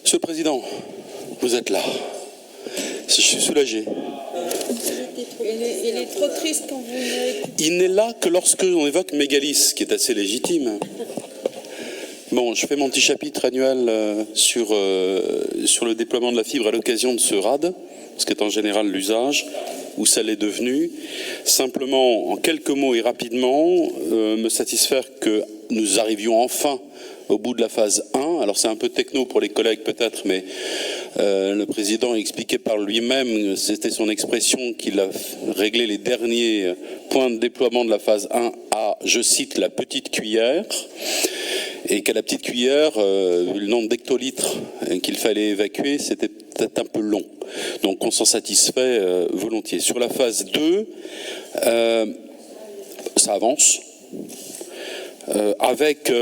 Monsieur le Président, vous êtes là. Je suis soulagé. Il est trop triste quand vous... Il n'est là que lorsque l'on évoque Mégalithe, qui est assez légitime. Bon, je fais mon petit chapitre annuel sur le déploiement de la fibre à l'occasion de ce RAD, ce qui est en général l'usage, où ça l'est devenu. Simplement, en quelques mots et rapidement, me satisfaire que nous arrivions enfin au bout de la phase 1. Alors c'est un peu techno pour les collègues peut-être, mais le Président a expliqué par lui-même, c'était son expression, qu'il a réglé les derniers points de déploiement de la phase 1 à, je cite, la petite cuillère. Et qu'à la petite cuillère, vu le nombre d'hectolitres qu'il fallait évacuer, c'était peut-être un peu long. Donc on s'en satisfait volontiers. Sur la phase 2, ça avance. Avec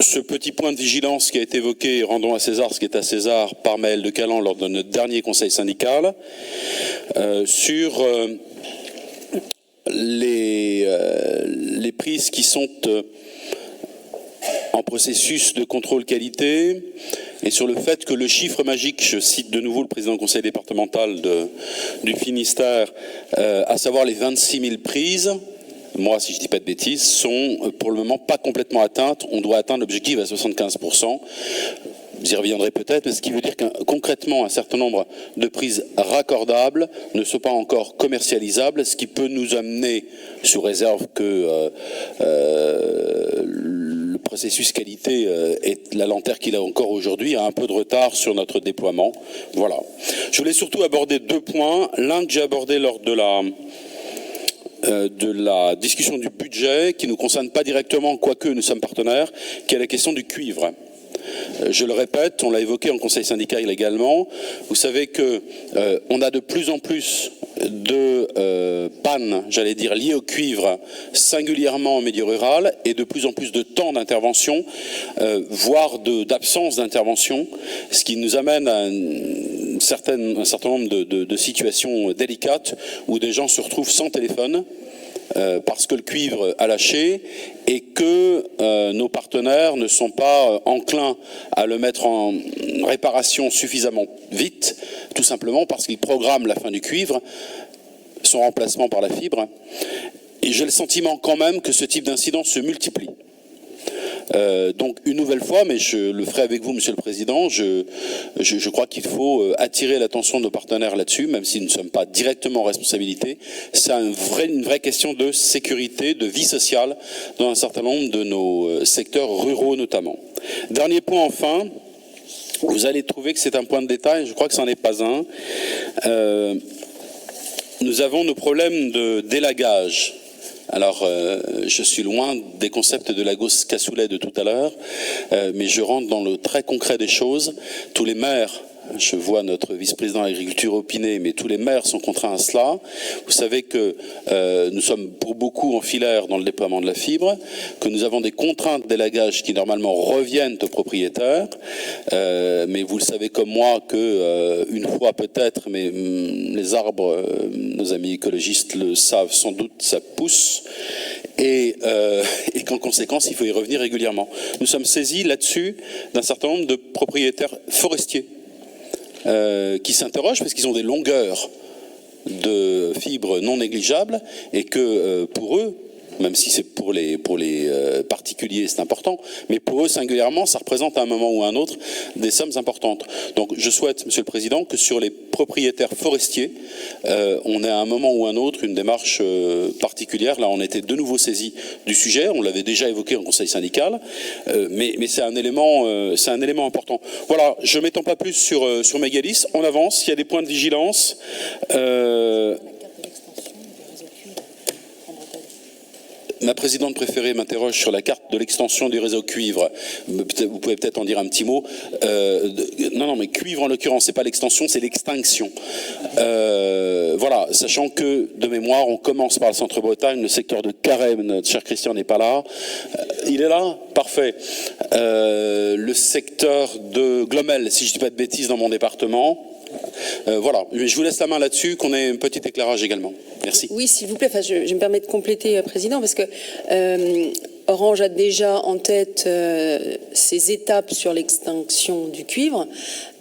ce petit point de vigilance qui a été évoqué, rendons à César ce qui est à César, par Maël de Calan lors de notre dernier conseil syndical, sur les prises qui sont en processus de contrôle qualité et sur le fait que le chiffre magique, je cite de nouveau le président du conseil départemental du Finistère, à savoir les 26 000 prises, moi si je ne dis pas de bêtises, sont pour le moment pas complètement atteintes. On doit atteindre l'objectif à 75%. J'y reviendrai peut-être, mais ce qui veut dire que concrètement un certain nombre de prises raccordables ne sont pas encore commercialisables, ce qui peut nous amener, sous réserve que le processus qualité est la lanterne qu'il a encore aujourd'hui, a un peu de retard sur notre déploiement. Voilà. Je voulais surtout aborder deux points. L'un que j'ai abordé lors de la discussion du budget, qui ne nous concerne pas directement, quoique nous sommes partenaires, qui est la question du cuivre. Je le répète, on l'a évoqué en conseil syndical également, vous savez que on a de plus en plus de pannes, j'allais dire, liées au cuivre, singulièrement en milieu rural, et de plus en plus de temps d'intervention, voire d'absence d'intervention, ce qui nous amène à un certain nombre de situations délicates où des gens se retrouvent sans téléphone, parce que le cuivre a lâché et que nos partenaires ne sont pas enclins à le mettre en réparation suffisamment vite, tout simplement parce qu'ils programment la fin du cuivre, son remplacement par la fibre. Et j'ai le sentiment quand même que ce type d'incident se multiplie. Donc une nouvelle fois, mais je le ferai avec vous, Monsieur le Président, je crois qu'il faut attirer l'attention de nos partenaires là-dessus, même si nous ne sommes pas directement en responsabilité. C'est une vraie question de sécurité, de vie sociale dans un certain nombre de nos secteurs ruraux notamment. Dernier point enfin, vous allez trouver que c'est un point de détail, je crois que ce n'en est pas un. Nous avons nos problèmes de délagage. Alors, je suis loin des concepts de Lagos cassoulet de tout à l'heure, mais je rentre dans le très concret des choses. Tous les maires, je vois notre vice-président agriculture opiner, mais tous les maires sont contraints à cela. Vous savez que nous sommes pour beaucoup en filaire dans le déploiement de la fibre, que nous avons des contraintes d'élagage qui normalement reviennent aux propriétaires, mais vous le savez comme moi que une fois peut-être, mais les arbres, nos amis écologistes le savent sans doute, ça pousse. Et qu'en conséquence, il faut y revenir régulièrement. Nous sommes saisis là-dessus d'un certain nombre de propriétaires forestiers qui s'interrogent parce qu'ils ont des longueurs de fibres non négligeables et que pour eux, même si c'est pour les particuliers c'est important, mais pour eux singulièrement ça représente à un moment ou à un autre des sommes importantes. Donc je souhaite, Monsieur le Président, que sur les propriétaires forestiers, on ait à un moment ou à un autre une démarche particulière. Là on était de nouveau saisis du sujet, on l'avait déjà évoqué en conseil syndical, mais c'est un élément important. Voilà, je ne m'étends pas plus sur Mégalithe, on avance, il y a des points de vigilance. Ma présidente préférée m'interroge sur la carte de l'extension du réseau cuivre. Vous pouvez peut-être en dire un petit mot. Non, mais cuivre en l'occurrence, c'est pas l'extension, c'est l'extinction. Voilà, sachant que de mémoire, on commence par le Centre-Bretagne, le secteur de Carême, notre cher Christian n'est pas là. Il est là ? Parfait. Le secteur de Glomel, si je dis pas de bêtises, dans mon département. Voilà, je vous laisse la main là-dessus, qu'on ait un petit éclairage également. Merci. Oui, s'il vous plaît, je me permets de compléter, Président, parce que Orange a déjà en tête ces étapes sur l'extinction du cuivre.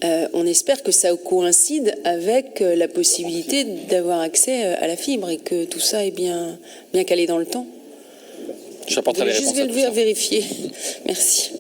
On espère que ça coïncide avec la possibilité d'avoir accès à la fibre et que tout ça est bien calé dans le temps. J'apporterai les réponses à tout ça. Juste vérifier. Merci.